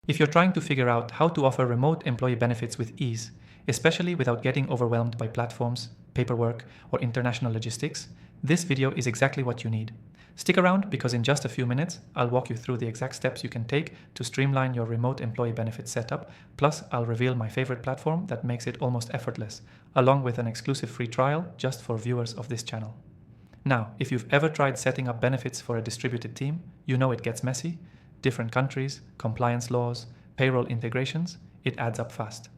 If you're trying to figure out how to offer remote employee benefits with ease, especially without getting overwhelmed by platforms, paperwork, or international logistics, this video is exactly what you need. Stick around because in just a few minutes, I'll walk you through the exact steps you can take to streamline your remote employee benefits setup, plus I'll reveal my favorite platform that makes it almost effortless, along with an exclusive free trial just for viewers of this channel. Now, if you've ever tried setting up benefits for a distributed team, you know it gets messy. Different countries, compliance laws, payroll integrations, it adds up fast.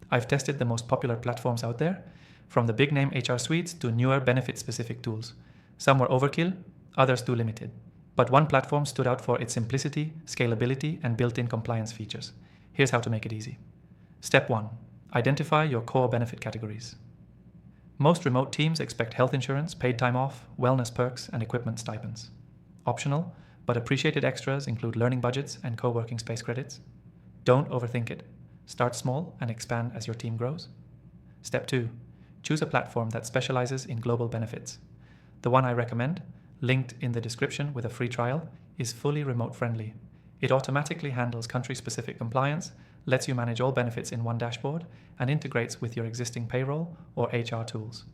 I've tested the most popular platforms out there, from the big name HR suites to newer benefit-specific tools. Some were overkill, others too limited. But one platform stood out for its simplicity, scalability, and built-in compliance features. Here's how to make it easy. Step 1. Identify your core benefit categories. Most remote teams expect health insurance, paid time off, wellness perks, and equipment stipends. Optional, but appreciated extras include learning budgets and co-working space credits. Don't overthink it. Start small and expand as your team grows. Step 2. Choose a platform that specializes in global benefits. The one I recommend, linked in the description with a free trial, is fully remote friendly. It automatically handles country-specific compliance, lets you manage all benefits in one dashboard, and integrates with your existing payroll or HR tools.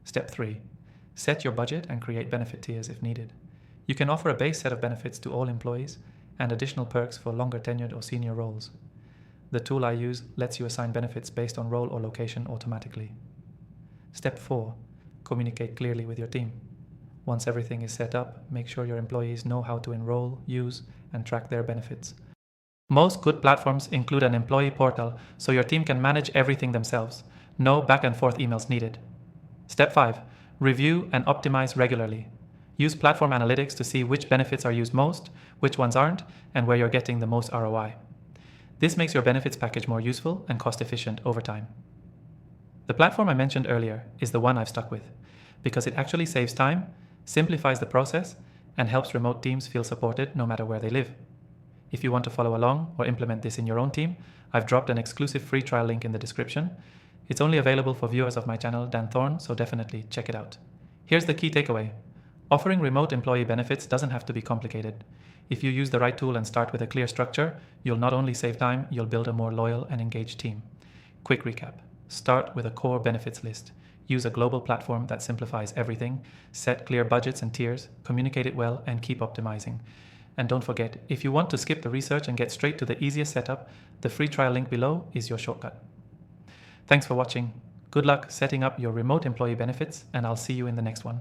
Step 3. Set your budget and create benefit tiers if needed. You can offer a base set of benefits to all employees and additional perks for longer tenured or senior roles. The tool I use lets you assign benefits based on role or location automatically. Step 4. Communicate clearly with your team. Once everything is set up, make sure your employees know how to enroll, use, and track their benefits. Most good platforms include an employee portal so your team can manage everything themselves. No back and forth emails needed. Step 5. Review and optimize regularly. Use platform analytics to see which benefits are used most, which ones aren't, and where you're getting the most ROI. This makes your benefits package more useful and cost efficient over time. The platform I mentioned earlier is the one I've stuck with because it actually saves time, simplifies the process, and helps remote teams feel supported no matter where they live. If you want to follow along or implement this in your own team, I've dropped an exclusive free trial link in the description. It's only available for viewers of my channel, Dan Thorne, so definitely check it out. Here's the key takeaway. Offering remote employee benefits doesn't have to be complicated. If you use the right tool and start with a clear structure, you'll not only save time, you'll build a more loyal and engaged team. Quick recap. Start with a core benefits list. Use a global platform that simplifies everything. Set clear budgets and tiers, communicate it well, and keep optimizing. And don't forget, if you want to skip the research and get straight to the easiest setup, the free trial link below is your shortcut. Thanks for watching. Good luck setting up your remote employee benefits, and I'll see you in the next one.